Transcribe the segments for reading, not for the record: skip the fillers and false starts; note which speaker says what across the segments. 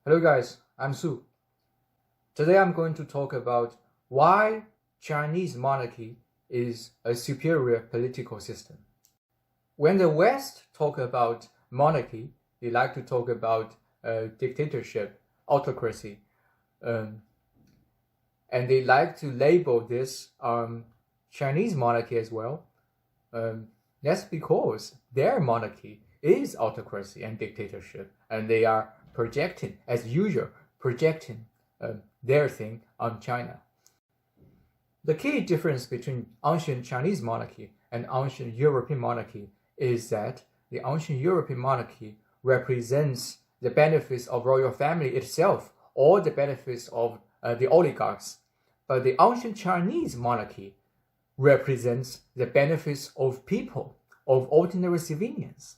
Speaker 1: Hello guys, I'm Su. Today I'm going to talk about why Chinese monarchy is a superior political system. When the West talk about monarchy, they like to talk about dictatorship, autocracy, and they like to label this Chinese monarchy as well. That's because their monarchy is autocracy and dictatorship, and they are projecting, as usual, their thing on China. The key difference between ancient Chinese monarchy and ancient European monarchy is that the ancient European monarchy represents the benefits of royal family itself or the benefits of the oligarchs. But the ancient Chinese monarchy represents the benefits of people, of ordinary civilians.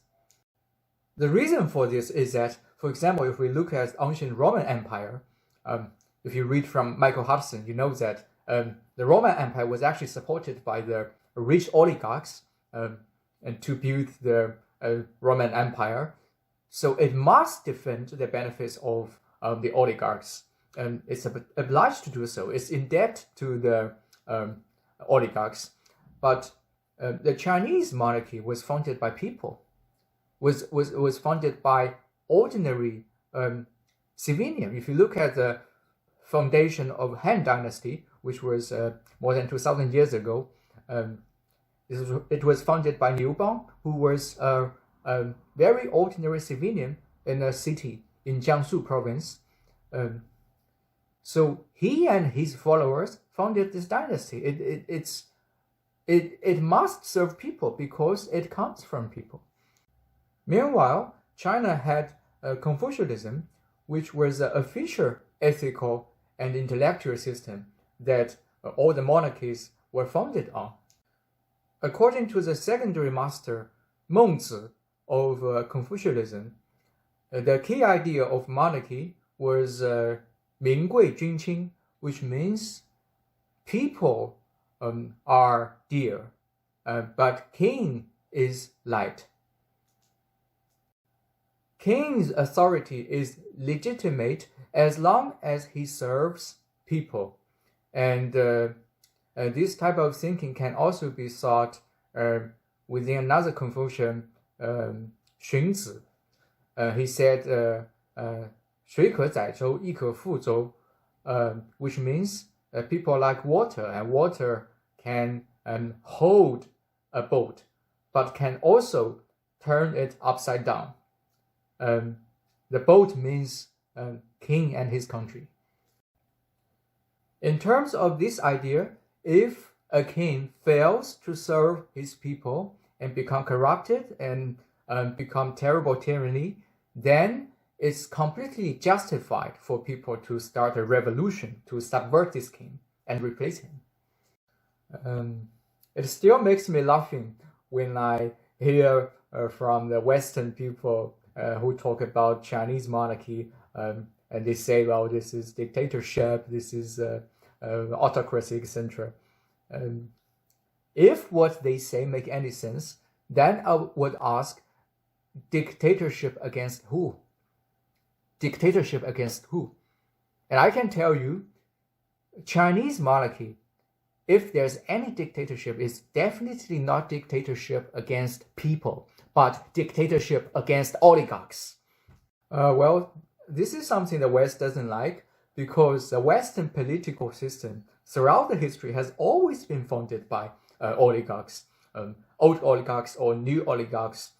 Speaker 1: The reason for this is that, for example, if we look at ancient Roman Empire, if you read from Michael Hudson, you know that the Roman Empire was actually supported by the rich oligarchs and to build the Roman Empire. So it must defend the benefits of the oligarchs. And it's obliged to do so. It's in debt to the oligarchs. But the Chinese monarchy was founded by people, was founded by ordinary civilian. If you look at the foundation of Han Dynasty, which was more than 2,000 years ago, it was founded by Liu Bang, who was a very ordinary civilian in a city in Jiangsu province. So he and his followers founded this dynasty. It must serve people because it comes from people. Meanwhile, China had Confucianism, which was an official ethical and intellectual system that all the monarchies were founded on. According to the secondary master Mengzi of Confucianism, the key idea of monarchy was 民贵君轻, which means people are dear, but king is light. King's authority is legitimate as long as he serves people. And this type of thinking can also be sought within another Confucian, Xunzi. He said, 水可载舟,亦可覆舟, which means people like water, and water can hold a boat, but can also turn it upside down. The boat means king and his country. In terms of this idea, if a king fails to serve his people and become corrupted and become terrible tyranny, then it's completely justified for people to start a revolution to subvert this king and replace him. It still makes me laughing when I hear from the Western people who talk about Chinese monarchy, and they say, well, this is dictatorship, this is autocracy, etc. If what they say make any sense, then I would ask, dictatorship against who? Dictatorship against who? And I can tell you, Chinese monarchy, if there's any dictatorship, is definitely not dictatorship against people, but dictatorship against oligarchs. Well, this is something the West doesn't like, because the Western political system throughout the history has always been founded by oligarchs, old oligarchs or new oligarchs,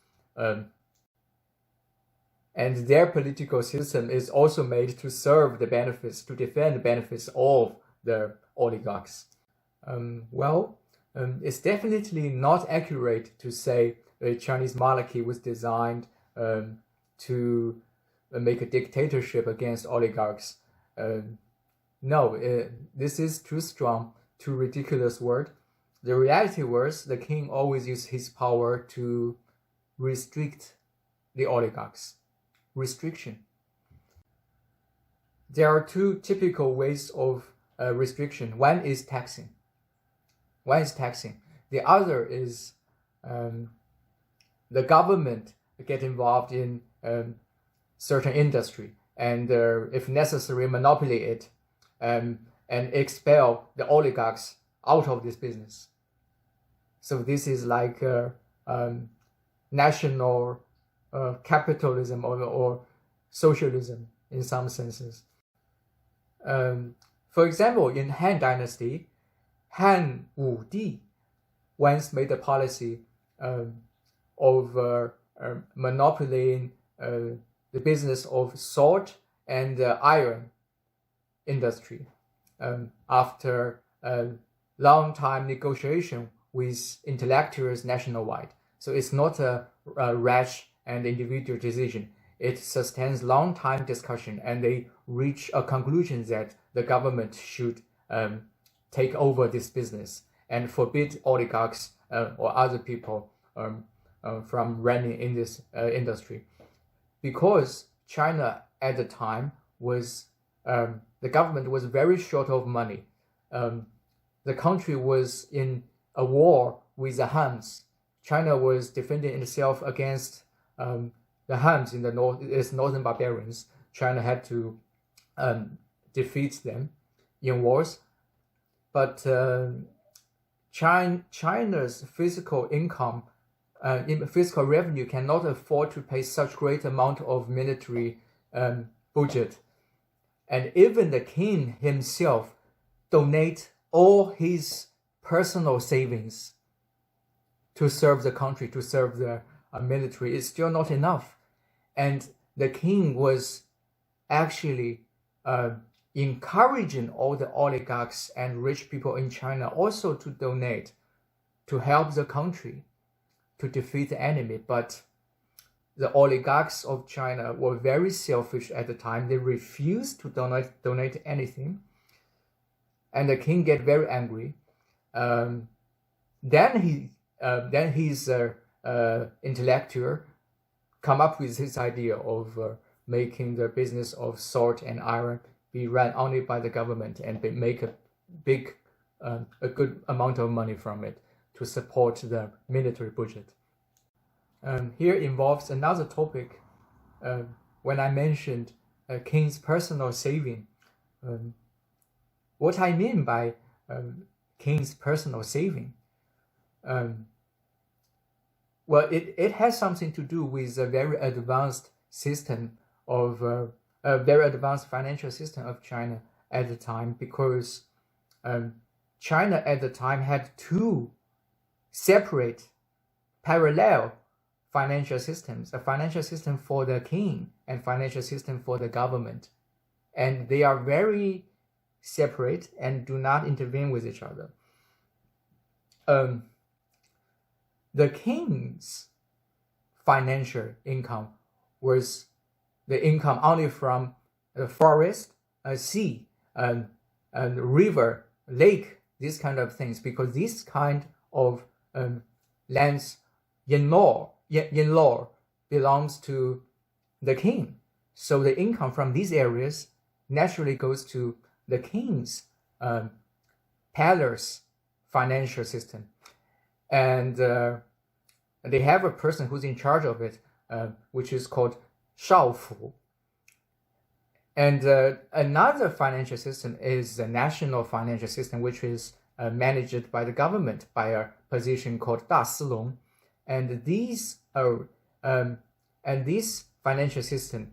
Speaker 1: and their political system is also made to serve the benefits, to defend the benefits of the oligarchs. It's definitely not accurate to say the Chinese monarchy was designed to make a dictatorship against oligarchs. No, this is too strong, too ridiculous word. The reality was the king always used his power to restrict the oligarchs. Restriction. There are two typical ways of restriction. One is taxing. The other is the government get involved in certain industry and if necessary, monopoly it, and expel the oligarchs out of this business. So this is like national capitalism or socialism in some senses. For example, in Han Dynasty, Han Wudi once made a policy of monopolying the business of salt and iron industry after a long time negotiation with intellectuals nationwide. So it's not a rash and individual decision. It sustains long time discussion, and they reach a conclusion that the government should take over this business and forbid oligarchs or other people from running in this industry. Because China at the time was, the government was very short of money. The country was in a war with the Huns. China was defending itself against the Huns in the north, its northern barbarians. China had to defeat them in wars. But China's physical income, fiscal revenue cannot afford to pay such great amount of military budget. And even the king himself donate all his personal savings to serve the country, to serve the military. Is still not enough. And the king was actually encouraging all the oligarchs and rich people in China also to donate to help the country to defeat the enemy. But the oligarchs of China were very selfish at the time. They refused to donate anything. And the king get very angry. Then his intellectual come up with his idea of making the business of salt and iron be run only by the government and make a good amount of money from it to support the military budget. Here involves another topic. When I mentioned king's personal saving, what I mean by king's personal saving, well, it has something to do with a very advanced system of a very advanced financial system of China at the time, because China at the time had two separate, parallel financial systems: a financial system for the king and financial system for the government, and they are very separate and do not intervene with each other. The king's financial income was the income only from the forest, sea, and river, lake, these kind of things, because this kind of lands in law belongs to the king. So the income from these areas naturally goes to the king's palace financial system. And they have a person who's in charge of it, which is called Shaofu. And another financial system is the national financial system, which is managed by the government by a position called Da Silong. And these financial system,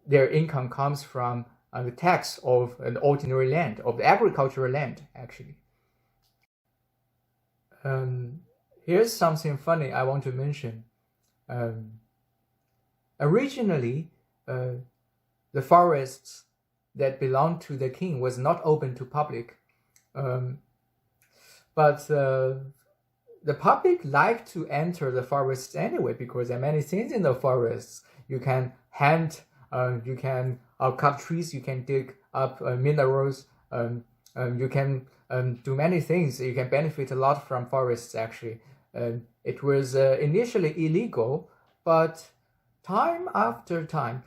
Speaker 1: their income comes from the tax of an ordinary land, of the agricultural land, actually. Here's something funny I want to mention. Originally, the forests that belonged to the king was not open to public, but the public liked to enter the forests anyway, because there are many things in the forests. You can hunt, you can cut trees, you can dig up minerals, you can do many things. You can benefit a lot from forests, actually. It was initially illegal, but time after time,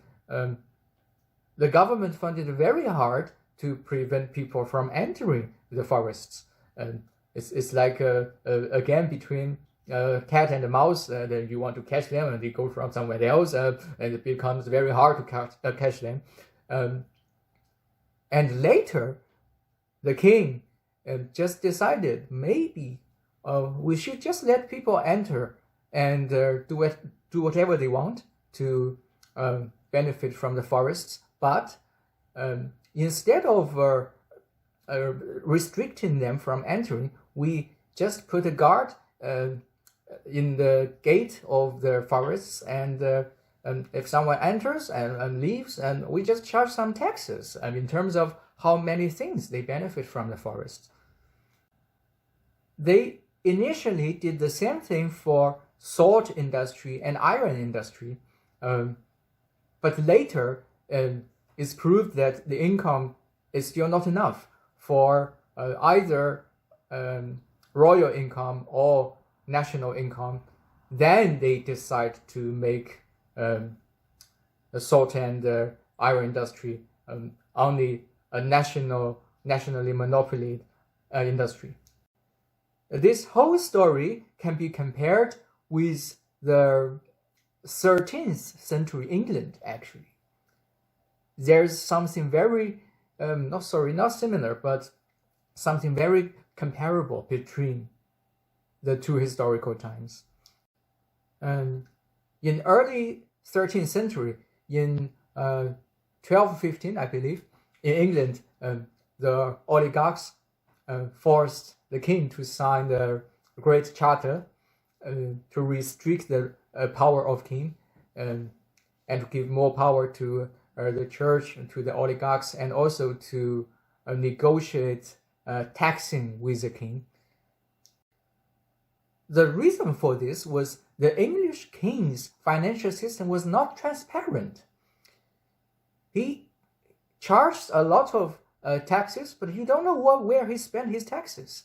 Speaker 1: the government found it very hard to prevent people from entering the forests. It's like again between cat and a mouse, then you want to catch them and they go from somewhere else, and it becomes very hard to catch them. And later, the king just decided maybe we should just let people enter and do whatever they want to benefit from the forests. But instead of restricting them from entering, we just put a guard in the gate of the forests, and if someone enters and leaves, and we just charge some taxes in terms of how many things they benefit from the forest. They initially did the same thing for salt industry and iron industry, but later it's proved that the income is still not enough for either royal income or national income. Then they decide to make the salt and iron industry only a nationally monopoly industry. This whole story can be compared with the 13th century England, actually. There's something very, not similar, but something very comparable between the two historical times. In early 13th century, in 1215, I believe, in England, the oligarchs forced the king to sign the Great Charter to restrict the power of king and to give more power to the church, to the oligarchs, and also to negotiate taxing with the king. The reason for this was the English king's financial system was not transparent. He charged a lot of taxes, but you don't know where he spent his taxes.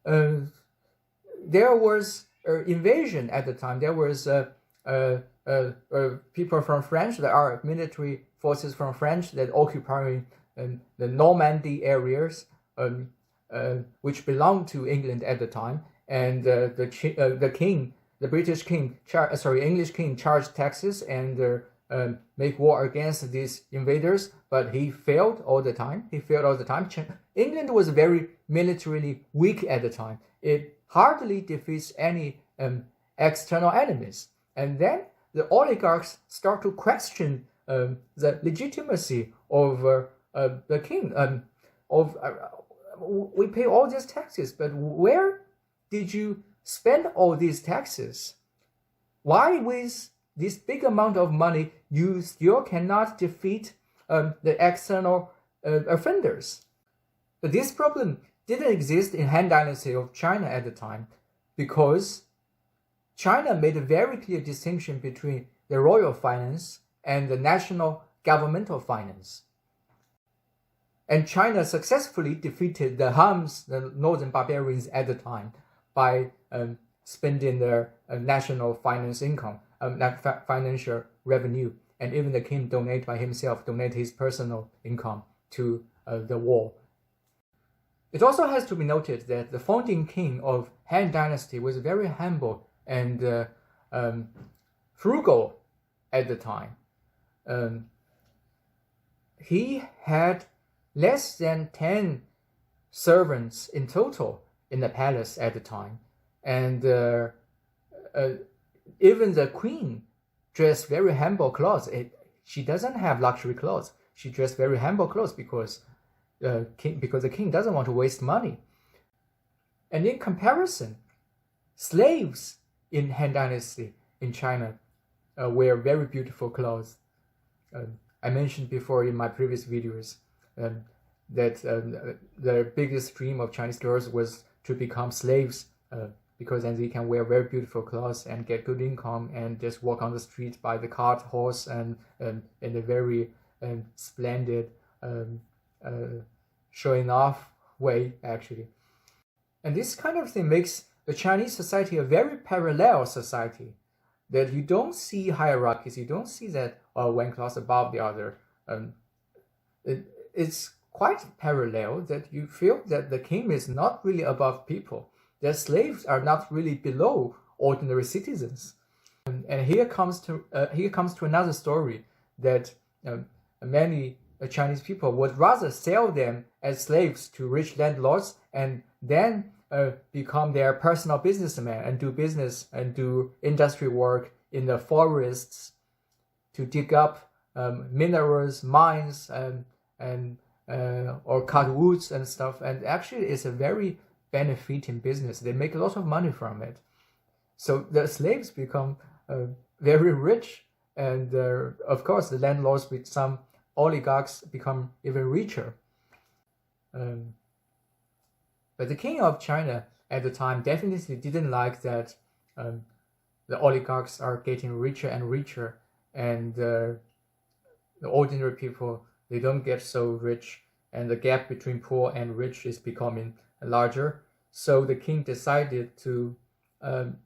Speaker 1: There was invasion at the time. There was people from France, there are military forces from France that occupying the Normandy areas, which belonged to England at the time. And the king, the British king, English king charged taxes and make war against these invaders, but he failed all the time. England was very militarily weak at the time. It hardly defeats any external enemies. And then the oligarchs start to question the legitimacy of the king. We pay all these taxes, but where did you spend all these taxes? Why, with this big amount of money, you still cannot defeat the external offenders? But this problem didn't exist in Han Dynasty of China at the time, because China made a very clear distinction between the royal finance and the national governmental finance. And China successfully defeated the Huns, the northern barbarians at the time, by spending their national finance income, financial revenue, and even the king donate his personal income to the war. It also has to be noted that the founding king of Han Dynasty was very humble and frugal at the time. He had less than 10 servants in total in the palace at the time, and even the queen dressed very humble clothes. She doesn't have luxury clothes. She dressed very humble clothes because the king doesn't want to waste money. And in comparison, slaves in Han Dynasty in China wear very beautiful clothes. I mentioned before in my previous videos that the biggest dream of Chinese girls was to become slaves, because then they can wear very beautiful clothes and get good income and just walk on the street by the cart horse and in a very splendid showing off way, actually. And this kind of thing makes the Chinese society a very parallel society, that you don't see hierarchies, you don't see that one class above the other. It's quite parallel, that you feel that the king is not really above people, that slaves are not really below ordinary citizens. And here comes to another story that many Chinese people would rather sell them as slaves to rich landlords and then become their personal businessmen and do business and do industry work in the forests to dig up minerals, mines, and or cut woods and stuff. And actually, it's a very benefiting business. They make a lot of money from it. So the slaves become very rich, and of course, the landlords with some oligarchs become even richer. But the king of China at the time definitely didn't like that the oligarchs are getting richer and richer, and the ordinary people, they don't get so rich, and the gap between poor and rich is becoming larger. So the king decided to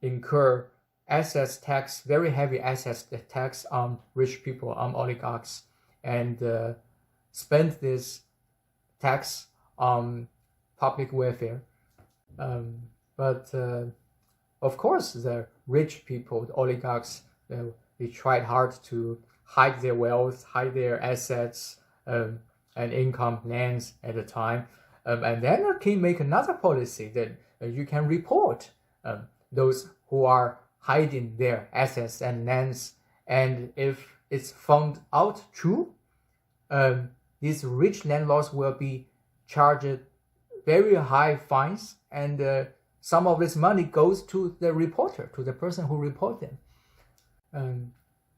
Speaker 1: incur assets tax, very heavy assets tax on rich people, on oligarchs, and spend this tax on public welfare. But of course, the rich people, the oligarchs, they tried hard to hide their wealth, hide their assets and income, lands at the time. And then the king make another policy that you can report those who are hiding their assets and lands. And if it's found out true, these rich landlords will be charged very high fines, and some of this money goes to the reporter, to the person who report them.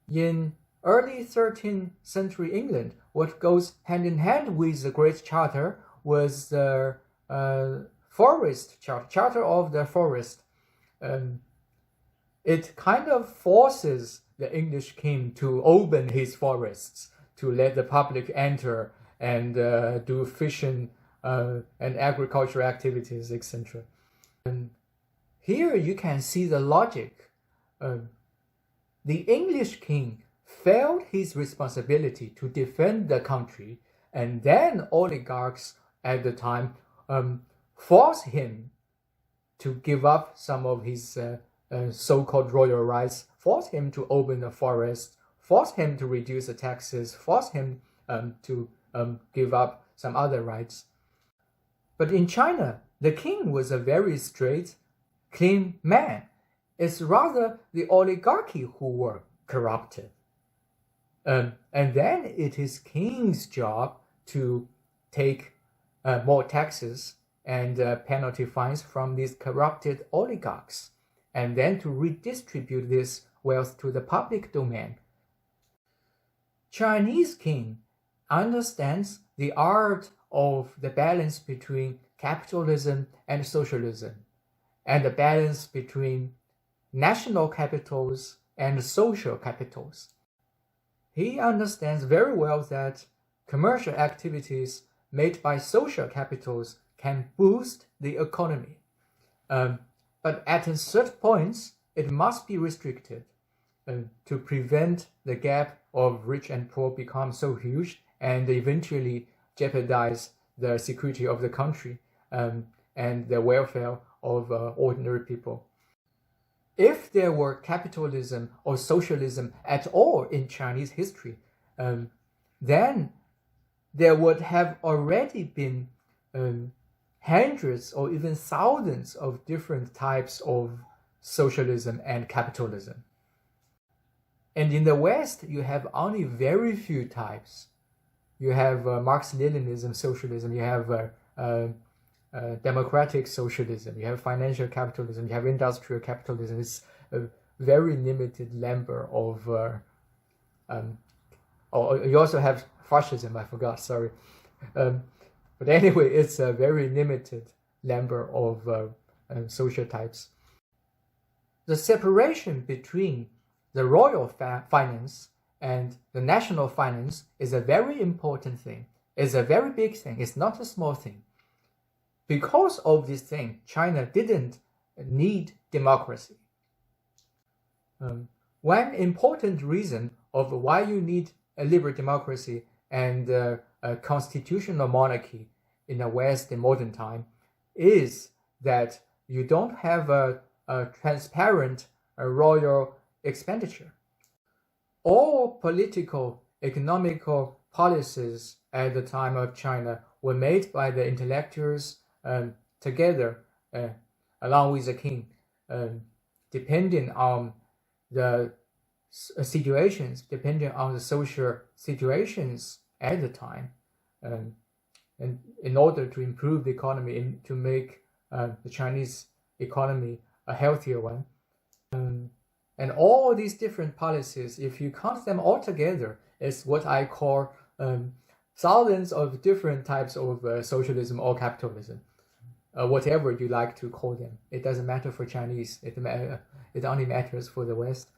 Speaker 1: In early 13th century England, what goes hand in hand with the Great Charter was the forest charter of the forest. It kind of forces the English king to open his forests, to let the public enter and do fishing and agricultural activities, etc. And here you can see the logic. The English king failed his responsibility to defend the country, and then oligarchs at the time forced him to give up some of his so-called royal rights, forced him to open the forest, forced him to reduce the taxes, forced him to give up some other rights. But in China, the king was a very straight, clean man. It's rather the oligarchy who were corrupted. And then it is king's job to take more taxes and penalty fines from these corrupted oligarchs, and then to redistribute this wealth to the public domain. Chinese king understands the art of the balance between capitalism and socialism, and the balance between national capitals and social capitals. He understands very well that commercial activities made by social capitals can boost the economy. But at certain points, it must be restricted to prevent the gap of rich and poor become so huge and eventually jeopardize the security of the country and the welfare of ordinary people. If there were capitalism or socialism at all in Chinese history, then there would have already been hundreds or even thousands of different types of socialism and capitalism. And in the West, you have only very few types. You have Marx-Leninism socialism, you have democratic socialism, you have financial capitalism, you have industrial capitalism. It's a very limited number of, you also have fascism, I forgot, sorry. But anyway, it's a very limited number of social types. The separation between the royal finance and the national finance is a very important thing. It's a very big thing. It's not a small thing. Because of this thing, China didn't need democracy. One important reason of why you need a liberal democracy and a constitutional monarchy in the West in modern time is that you don't have a transparent royal expenditure. All political, economical policies at the time of China were made by the intellectuals together, along with the king, depending on the situations, depending on the social situations at the time, and in order to improve the economy, to make the Chinese economy a healthier one. And all these different policies, if you count them all together, is what I call thousands of different types of socialism or capitalism, whatever you like to call them. It doesn't matter for Chinese. It only matters for the West.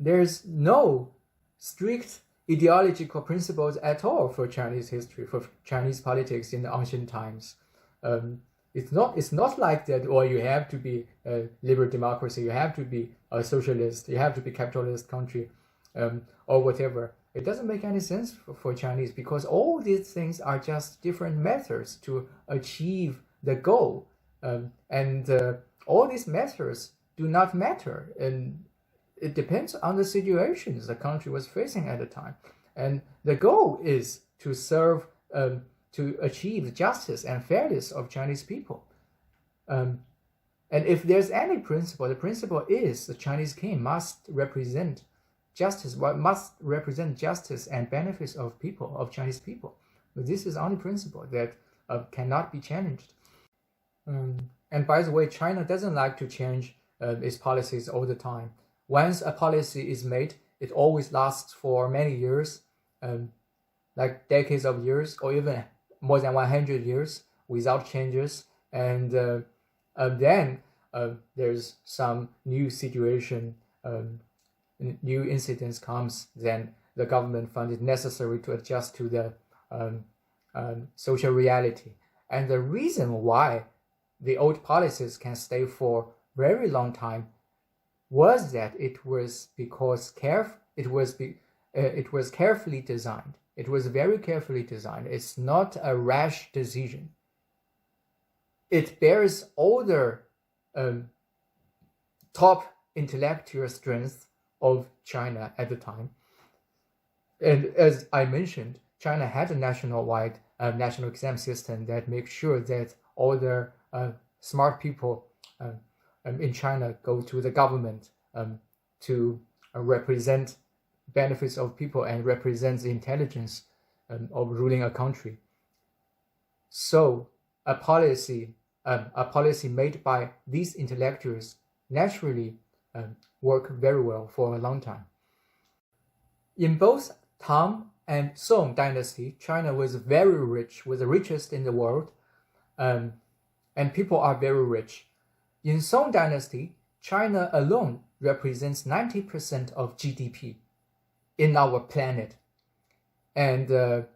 Speaker 1: There's no strict ideological principles at all for Chinese history, for Chinese politics in the ancient times. It's not like that, or you have to be a liberal democracy, you have to be a socialist, you have to be capitalist country, or whatever. It doesn't make any sense for Chinese, because all these things are just different methods to achieve the goal. And all these methods do not matter. And it depends on the situations the country was facing at the time. And the goal is to serve, to achieve justice and fairness of Chinese people. And if there's any principle, the principle is the Chinese king must represent justice, and benefits of people, of Chinese people. But this is the only principle that cannot be challenged. And by the way, China doesn't like to change its policies all the time. Once a policy is made, it always lasts for many years, like decades of years, or even more than 100 years without changes. And then there's some new situation, new incidents comes, then the government finds it necessary to adjust to the social reality. And the reason why the old policies can stay for very long time was that it was because it was carefully designed. It was very carefully designed. It's not a rash decision. It bears all the top intellectual strength of China at the time. And as I mentioned, China had a nationwide national exam system that makes sure that all the smart people in China go to the government to represent benefits of people and represent the intelligence of ruling a country. So a policy made by these intellectuals naturally work very well for a long time. In both Tang and Song dynasty, China was very rich, was the richest in the world, and people are very rich. In Song dynasty, China alone represents 90% of GDP in our planet. And the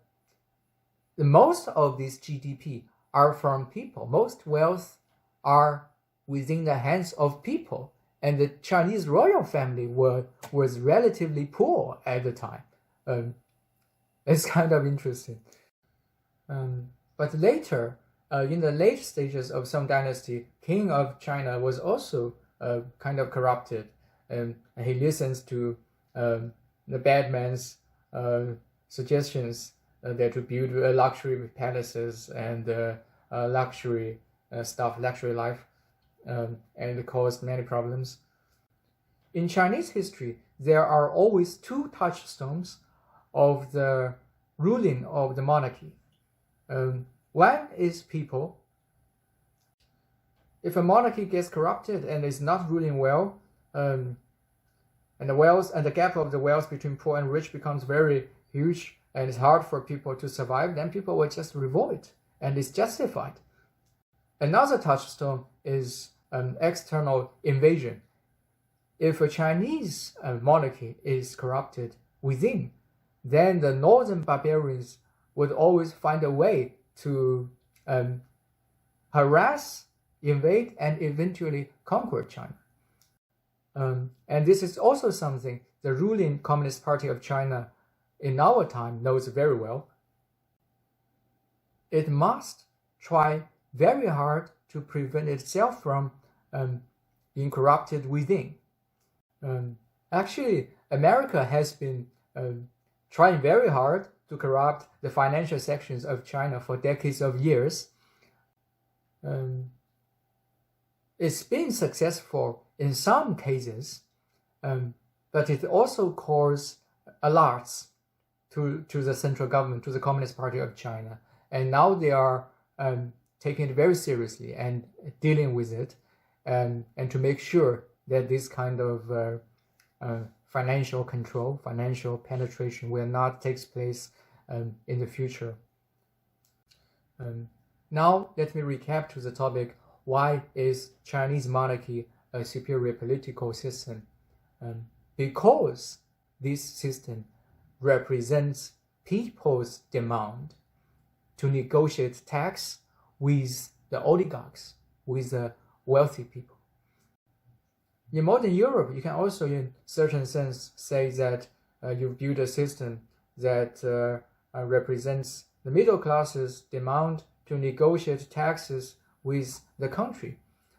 Speaker 1: most of this GDP are from people. Most wealth are within the hands of people. And the Chinese royal family was relatively poor at the time. It's kind of interesting. But later, in the late stages of Song dynasty, King of China was also kind of corrupted. And he listens to the bad man's suggestions that to build luxury palaces and luxury stuff, luxury life, and caused many problems. In Chinese history, there are always two touchstones of the ruling of the monarchy. One is people. If a monarchy gets corrupted and is not ruling well, and the wealth and the gap of the wealth between poor and rich becomes very huge, and it's hard for people to survive, then people will just revolt, and it's justified. Another touchstone is external invasion. If a Chinese monarchy is corrupted within, then the northern barbarians would always find a way to harass, invade, and eventually conquer China. And this is also something the ruling Communist Party of China in our time knows very well. It must try very hard to prevent itself from being corrupted within. Actually, America has been trying very hard to corrupt the financial sections of China for decades of years. It's been successful in some cases, but it also caused alarms to the central government, to the Communist Party of China. And now they are taking it very seriously and dealing with it, and to make sure that this kind of financial control, financial penetration will not take place in the future. Now let me recap to the topic: why is Chinese monarchy a superior political system? Because this system represents people's demand to negotiate tax with the oligarchs, with the wealthy people. In modern Europe, you can also, in certain sense, say that you build a system that represents the middle class's demand to negotiate taxes with the country.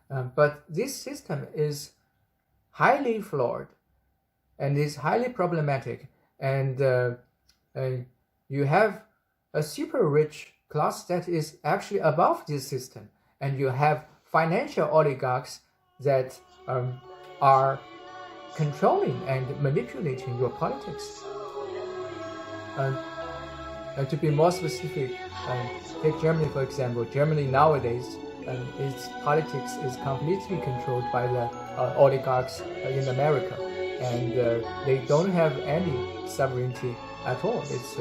Speaker 1: But this system is highly flawed and is highly problematic. And you have a super rich class that is actually above this system. And you have financial oligarchs that are controlling and manipulating your politics. To be more specific, take Germany for example. Germany nowadays, its politics is completely controlled by the oligarchs in America, and they don't have any sovereignty at all. It's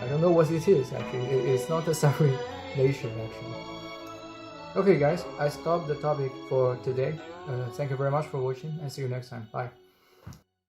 Speaker 1: I don't know what it is actually. It's not a sovereign nation actually. Okay guys, I stopped the topic for today. Thank you very much for watching and see you next time. Bye.